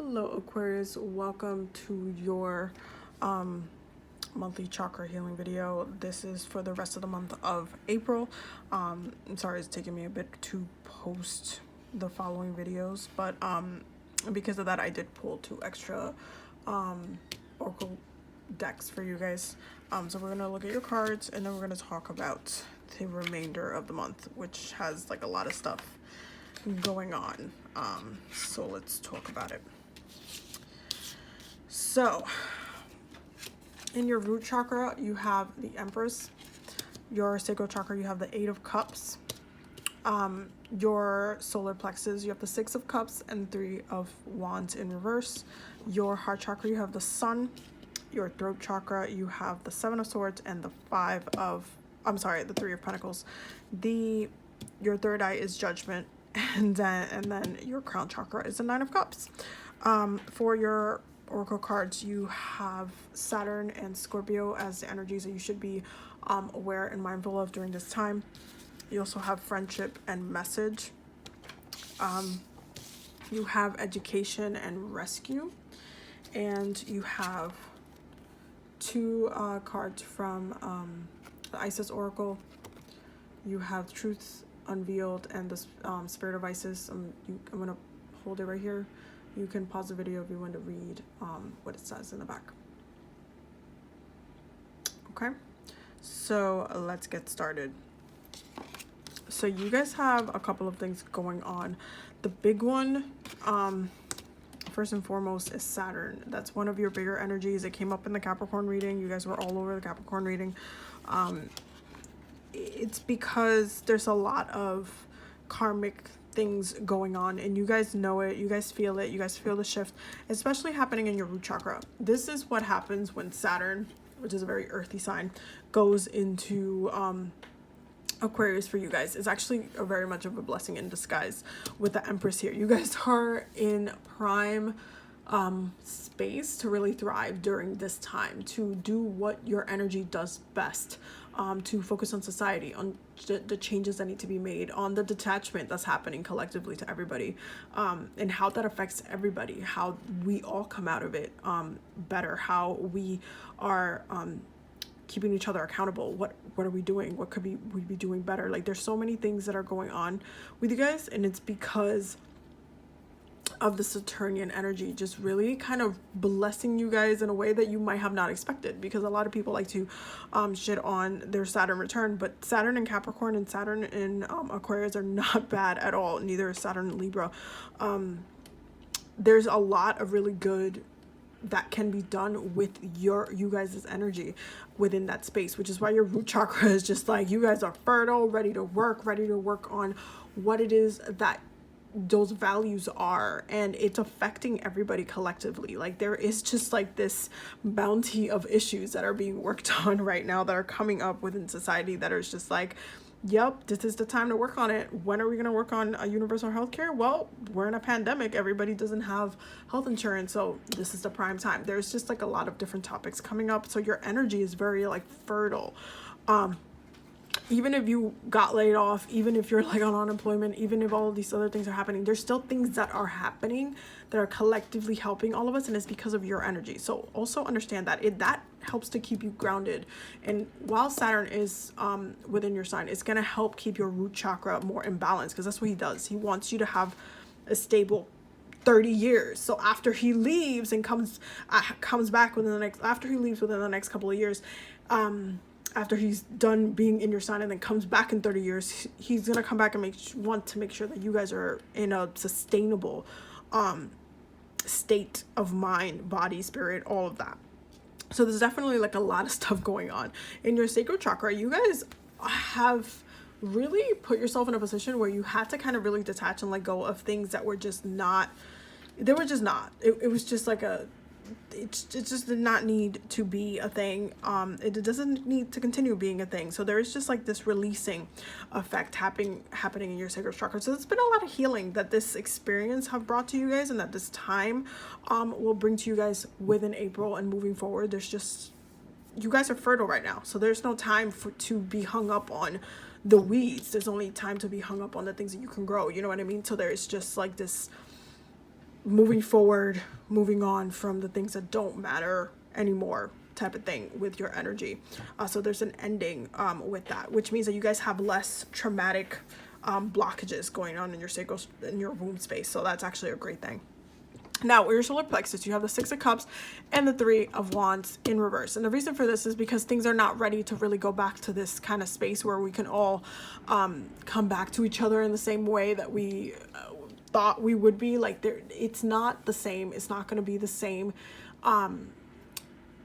Hello Aquarius, welcome to your monthly chakra healing video. This is for the rest of the month of April. I'm sorry it's taking me a bit to post the following videos, but because of that I did pull 2 extra oracle decks for you guys. So we're gonna look at your cards and then we're gonna talk about the remainder of the month, which has like a lot of stuff going on. So let's talk about it. So in your root chakra you have the Empress. Your sacral chakra you have the 8 of Cups. Your solar plexus you have the 6 of Cups and 3 of Wands in reverse. Your heart chakra you have the Sun. Your throat chakra you have the 7 of Swords and the 3 of Pentacles. Your third eye is Judgment, and then your crown chakra is the 9 of Cups. For your oracle cards you have Saturn and Scorpio as the energies that you should be aware and mindful of during this time. You also have Friendship and Message. You have Education and Rescue, and you have 2 cards from the Isis Oracle. You have Truth Unveiled and the Spirit of Isis. I'm gonna hold it right here. You can pause the video if you want to read what it says in the back. Okay, so let's get started. So you guys have a couple of things going on. The big one, first and foremost, is Saturn. That's one of your bigger energies. It came up in the Capricorn reading. You guys were all over the Capricorn reading. It's because there's a lot of karmic things going on and you guys know it, you guys feel it, you guys feel the shift, especially happening in your root chakra. This is what happens when Saturn, which is a very earthy sign, goes into Aquarius for you guys. It's actually very much of a blessing in disguise with the Empress here. You guys are in prime space to really thrive during this time, to do what your energy does best, to focus on society, on the changes that need to be made, on the detachment that's happening collectively to everybody, and how that affects everybody, how we all come out of it better, how we are keeping each other accountable. What are we doing? What could we be doing better? Like, there's so many things that are going on with you guys, and it's because of the Saturnian energy just really kind of blessing you guys in a way that you might have not expected, because a lot of people like to shit on their Saturn return, but Saturn in Capricorn and Saturn in Aquarius are not bad at all. Neither is Saturn in Libra. There's a lot of really good that can be done with you guys' energy within that space, which is why your root chakra is just like, you guys are fertile, ready to work on what it is that those values are, and it's affecting everybody collectively. Like, there is just like this bounty of issues that are being worked on right now that are coming up within society that is just like, yep, this is the time to work on it. When are we going to work on a universal health care? Well, we're in a pandemic, everybody doesn't have health insurance, so this is the prime time. There's just like a lot of different topics coming up, so your energy is very like fertile. Even if you got laid off, even if you're like on unemployment, even if all of these other things are happening, there's still things that are happening that are collectively helping all of us, and it's because of your energy. So also understand that that helps to keep you grounded. And while Saturn is within your sign, it's going to help keep your root chakra more in balance, because that's what he does. He wants you to have a stable 30 years. So after he leaves and comes back within the next, after he leaves within the next couple of years, after he's done being in your sign and then comes back in 30 years, he's going to come back and want to make sure that you guys are in a sustainable state of mind, body, spirit, all of that. So there's definitely like a lot of stuff going on. In your sacral chakra, you guys have really put yourself in a position where you had to kind of really detach and let go of things that were just not, they were just not. It was just like it just did not need to be a thing. It doesn't need to continue being a thing. So there is just like this releasing effect happening in your sacral chakra. So it's been a lot of healing that this experience have brought to you guys, and that this time will bring to you guys within April and moving forward. There's just, you guys are fertile right now, so there's no time to be hung up on the weeds. There's only time to be hung up on the things that you can grow, you know what I mean? So there's just like this moving forward, moving on from the things that don't matter anymore type of thing with your energy. So there's an ending with that, which means that you guys have less traumatic blockages going on in your sacral, in your womb space. So that's actually a great thing. Now, with your solar plexus, you have the Six of Cups and the Three of Wands in reverse. And the reason for this is because things are not ready to really go back to this kind of space where we can all come back to each other in the same way that we thought we would be. Like, it's not the same. It's not going to be the same.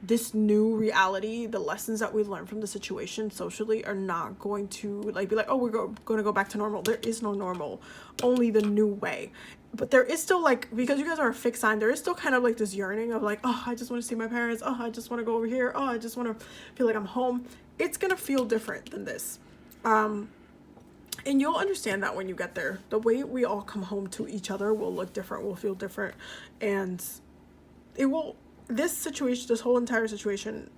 This new reality, the lessons that we learned from the situation socially are not going to like be like, oh, we're going to go back to normal. There is no normal, only the new way. But there is still, like, because you guys are a fixed sign, there is still kind of like this yearning of like, oh, I just want to see my parents. Oh, I just want to go over here. Oh, I just want to feel like I'm home. It's going to feel different than this. And you'll understand that when you get there. The way we all come home to each other will look different, will feel different. And it will, this situation, this whole entire situation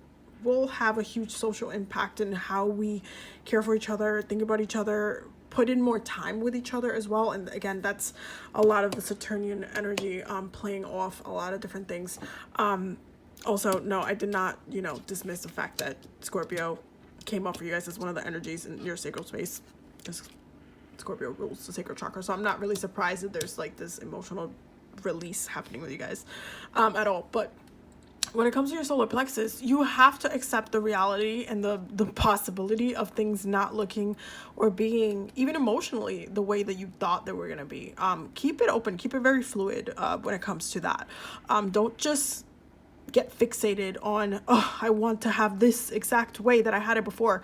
will have a huge social impact in how we care for each other, think about each other, put in more time with each other as well. And again, that's a lot of the Saturnian energy playing off a lot of different things. Also, no, I did not, dismiss the fact that Scorpio came up for you guys as one of the energies in your sacral space, because Scorpio rules the sacral chakra. So I'm not really surprised that there's like this emotional release happening with you guys at all. But when it comes to your solar plexus, you have to accept the reality and the possibility of things not looking or being, even emotionally, the way that you thought they were going to be. Keep it open, keep it very fluid when it comes to that. Don't just get fixated on, oh, I want to have this exact way that I had it before.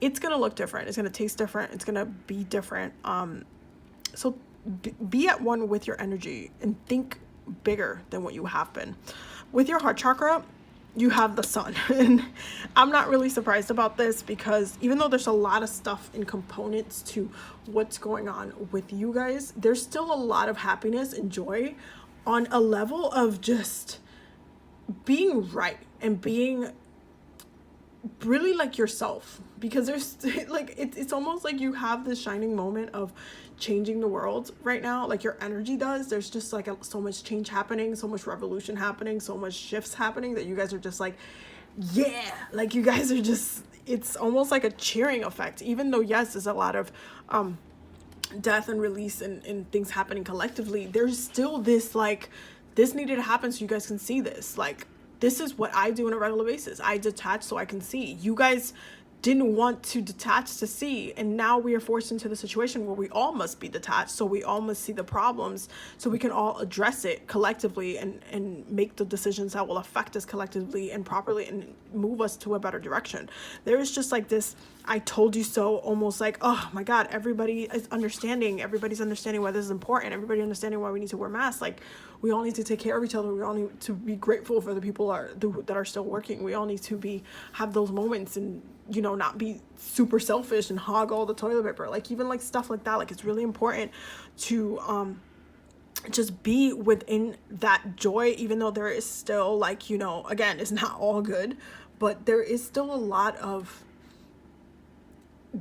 It's going to look different. It's going to taste different. It's going to be different. So be at one with your energy and think bigger than what you have been. With your heart chakra, you have the sun. And I'm not really surprised about this, because even though there's a lot of stuff and components to what's going on with you guys, there's still a lot of happiness and joy on a level of just being right and being really like yourself. Because there's like, it's almost like you have this shining moment of changing the world right now, like your energy does. There's just like so much change happening, so much revolution happening, so much shifts happening, that you guys are just like, yeah, like you guys are just, it's almost like a cheering effect. Even though, yes, there's a lot of death and release and things happening collectively, there's still this like, this needed to happen so you guys can see this. Like, this is what I do on a regular basis. I detach so I can see. You guys didn't want to detach to see, and now we are forced into the situation where we all must be detached, so we all must see the problems so we can all address it collectively and make the decisions that will affect us collectively and properly and move us to a better direction. There is just like this I told you so, almost like, oh my God, everybody is understanding, everybody's understanding why this is important, everybody understanding why we need to wear masks. Like, we all need to take care of each other. We all need to be grateful for the people that are still working. We all need to have those moments and, not be super selfish and hog all the toilet paper. Like, even like stuff like that. Like, it's really important to just be within that joy, even though there is still like, again, it's not all good, but there is still a lot of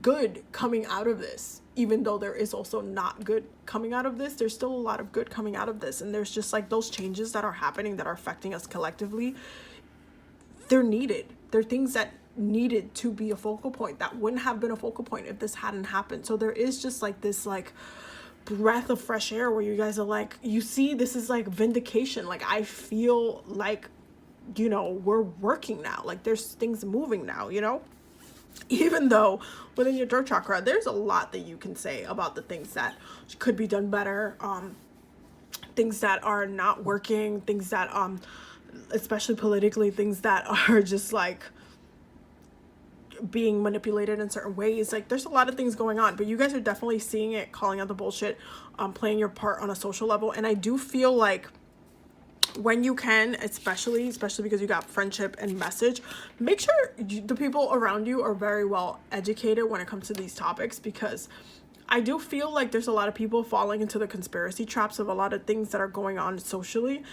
good coming out of this. Even though there is also not good coming out of this, there's still a lot of good coming out of this. And there's just like those changes that are happening, that are affecting us collectively. They're needed. They're things that needed to be a focal point that wouldn't have been a focal point if this hadn't happened. So there is just like this like breath of fresh air where you guys are like, you see, this is like vindication. Like, I feel like, we're working now. Like, there's things moving now, even though within your throat chakra, there's a lot that you can say about the things that could be done better, things that are not working, things that, especially politically, things that are just like being manipulated in certain ways. Like, there's a lot of things going on, but you guys are definitely seeing it, calling out the bullshit, playing your part on a social level. And I do feel like when you can, especially because you got friendship and message, make sure the people around you are very well educated when it comes to these topics, because I do feel like there's a lot of people falling into the conspiracy traps of a lot of things that are going on socially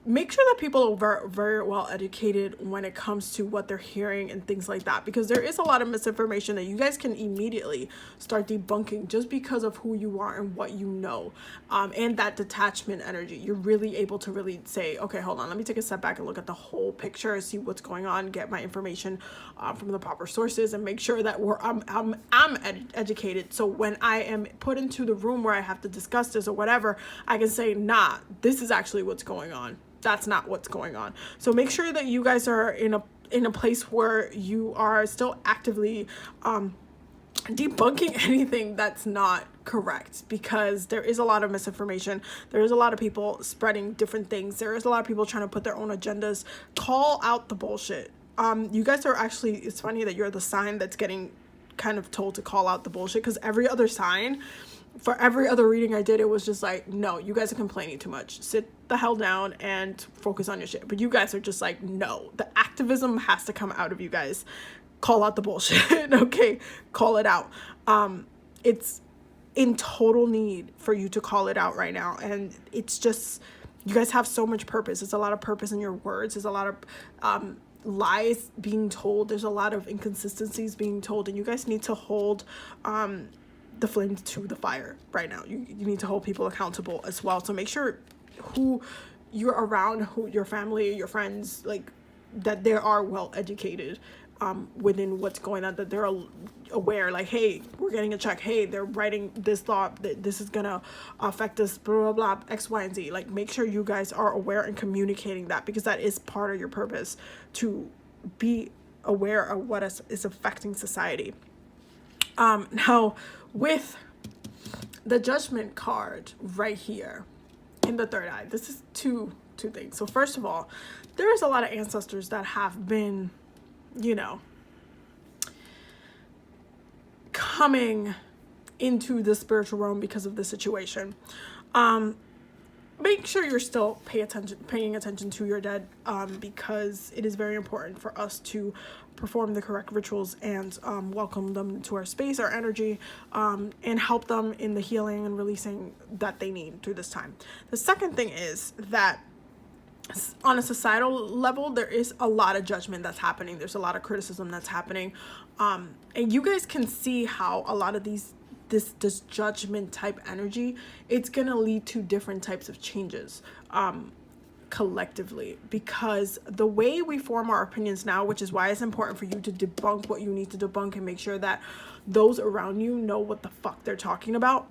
make sure that people are very, very well educated when it comes to what they're hearing and things like that, because there is a lot of misinformation that you guys can immediately start debunking just because of who you are and what you know, and that detachment energy. You're really able to really say, okay, hold on, let me take a step back and look at the whole picture, see what's going on, get my information from the proper sources, and make sure that I'm educated. So when I am put into the room where I have to discuss this or whatever, I can say, nah, this is actually what's going on. That's not what's going on. So make sure that you guys are in a place where you are still actively debunking anything that's not correct, because there is a lot of misinformation. There is a lot of people spreading different things. There is a lot of people trying to put their own agendas. Call out the bullshit. You guys are actually, it's funny that you're the sign that's getting kind of told to call out the bullshit, because every other sign, for every other reading I did, it was just like, no, you guys are complaining too much. Sit the hell down and focus on your shit. But you guys are just like, no, the activism has to come out of you guys. Call out the bullshit. Okay, call it out. It's in total need for you to call it out right now. And it's just, you guys have so much purpose. There's a lot of purpose in your words. There's a lot of lies being told. There's a lot of inconsistencies being told. And you guys need to hold the flame to the fire right now. You need to hold people accountable as well. So make sure who you're around, who your family, your friends, like, that they are well educated within what's going on, that they're aware, like, hey, we're getting a check, hey, they're writing this law, that this is gonna affect us, blah blah blah, X, Y, and Z. Like, make sure you guys are aware and communicating that, because that is part of your purpose, to be aware of what is affecting society. Now, with the Judgment card right here in the third eye, this is two things. So first of all, there is a lot of ancestors that have been, you know, coming into the spiritual realm because of the situation. Make sure you're still paying attention to your dead, because it is very important for us to perform the correct rituals and welcome them to our space, our energy, and help them in the healing and releasing that they need through this time. The second thing is that on a societal level, there is a lot of judgment that's happening. There's a lot of criticism that's happening, and you guys can see how a lot of this judgment type energy, it's gonna lead to different types of changes collectively, because the way we form our opinions now, which is why it's important for you to debunk what you need to debunk and make sure that those around you know what the fuck they're talking about,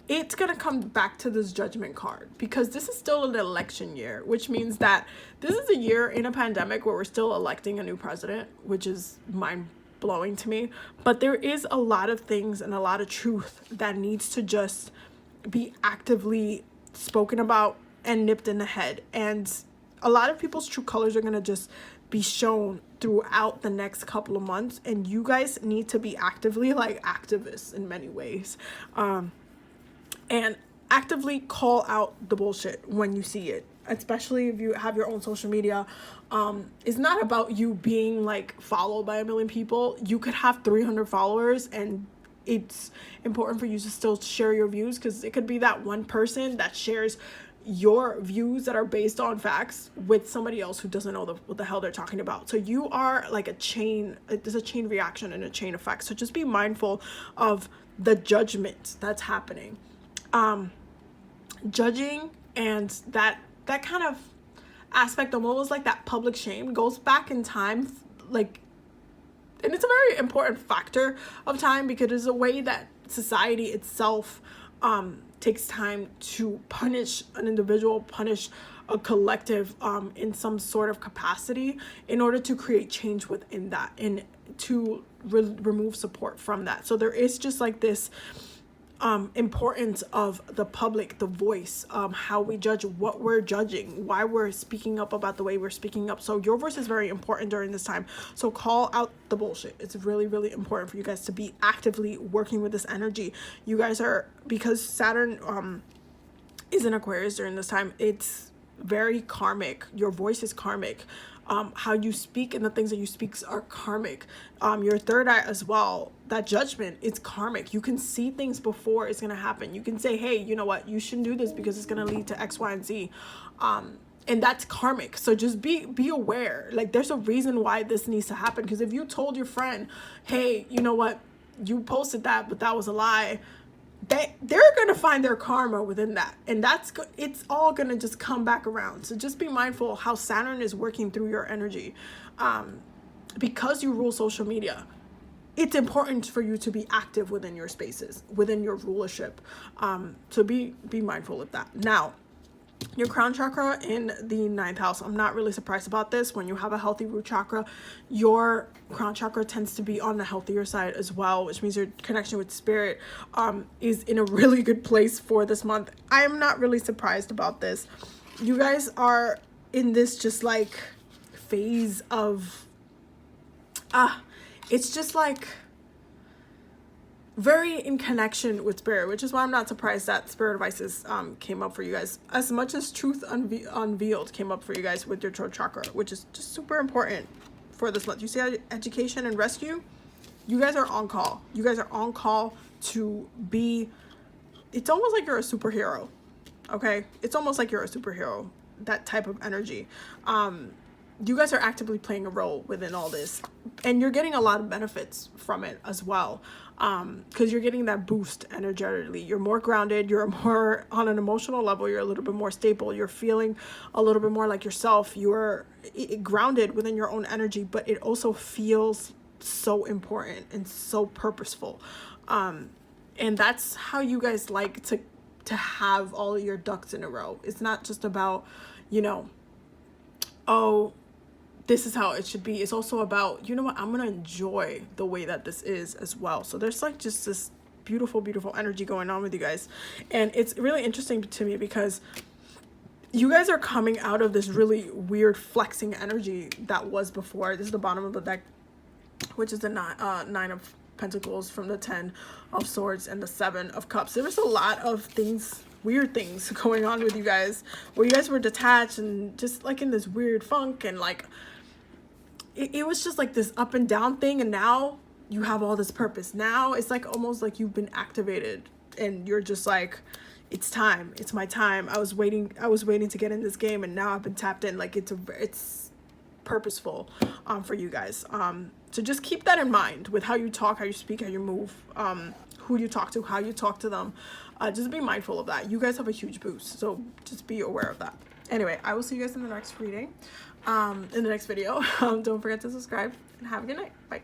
it's gonna come back to this Judgment card, because this is still an election year, which means that this is a year in a pandemic where we're still electing a new president, which is mind-blowing to me. But there is a lot of things and a lot of truth that needs to just be actively spoken about and nipped in the head. And a lot of people's true colors are gonna just be shown throughout the next couple of months, and you guys need to be actively, like, activists in many ways, and actively call out the bullshit when you see it, especially if you have your own social media. It's not about you being, like, followed by 1 million people. You could have 300 followers, and it's important for you to still share your views, because it could be that one person that shares your views that are based on facts with somebody else who doesn't know what the hell they're talking about. So you are like a chain. There's a chain reaction and a chain effect. So just be mindful of the judgment that's happening. Judging and that kind of aspect of almost like that public shame goes back in time, like, and it's a very important factor of time, because it's a way that society itself takes time to punish an individual, punish a collective in some sort of capacity, in order to create change within that and to remove support from that. So there is just like this importance of the public, the voice, how we judge, what we're judging, why we're speaking up about the way we're speaking up. So your voice is very important during this time. So call out the bullshit. It's really, really important for you guys to be actively working with this energy. You guys are, because Saturn is in Aquarius during this time, it's very karmic. Your voice is karmic. How you speak and the things that you speak are karmic. Your third eye as well, that judgment, it's karmic. You can see things before it's going to happen. You can say, hey, you know what, you shouldn't do this because it's going to lead to X, Y, and Z. And that's karmic. So just be aware. Like, there's a reason why this needs to happen. Because if you told your friend, hey, you know what, you posted that, but that was a lie, they're gonna find their karma within that, and it's all gonna just come back around. So just be mindful how Saturn is working through your energy. Because you rule social media, it's important for you to be active within your spaces, within your rulership. So be mindful of that. Now, your crown chakra in the 9th house, I'm not really surprised about this. When you have a healthy root chakra, your crown chakra tends to be on the healthier side as well, which means your connection with spirit is in a really good place for this month. I am not really surprised about this. You guys are in this just like phase of it's just like very in connection with spirit, which is why I'm not surprised that spirit advices came up for you guys, as much as truth unveiled came up for you guys with your throat chakra, which is just super important for this month. You see education and rescue, you guys are on call. You guys are on call to be, it's almost like you're a superhero. Okay, it's almost like you're a superhero, that type of energy. You guys are actively playing a role within all this, and you're getting a lot of benefits from it as well, because you're getting that boost energetically. You're more grounded, you're more on an emotional level, you're a little bit more stable, you're feeling a little bit more like yourself, you're grounded within your own energy, but it also feels so important and so purposeful. And that's how you guys like to have all of your ducks in a row. It's not just about, you know, oh, this is how it should be. It's also about, you know what, I'm gonna enjoy the way that this is as well. So there's like just this beautiful, beautiful energy going on with you guys. And it's really interesting to me because you guys are coming out of this really weird flexing energy that was before. This is the bottom of the deck, which is the 9 of Pentacles from the 10 of Swords and the 7 of Cups. There was a lot of things, weird things going on with you guys, where you guys were detached and just like in this weird funk, and like it was just like this up and down thing. And now you have all this purpose. Now it's like almost like you've been activated and you're just like, it's time, it's my time. I was waiting to get in this game, and now I've been tapped in. Like it's purposeful for you guys. So just keep that in mind with how you talk, how you speak, how you move, who you talk to, how you talk to them. Just be mindful of that. You guys have a huge boost, so just be aware of that. Anyway, I will see you guys in the next reading, in the next video. Don't forget to subscribe, and have a good night. Bye.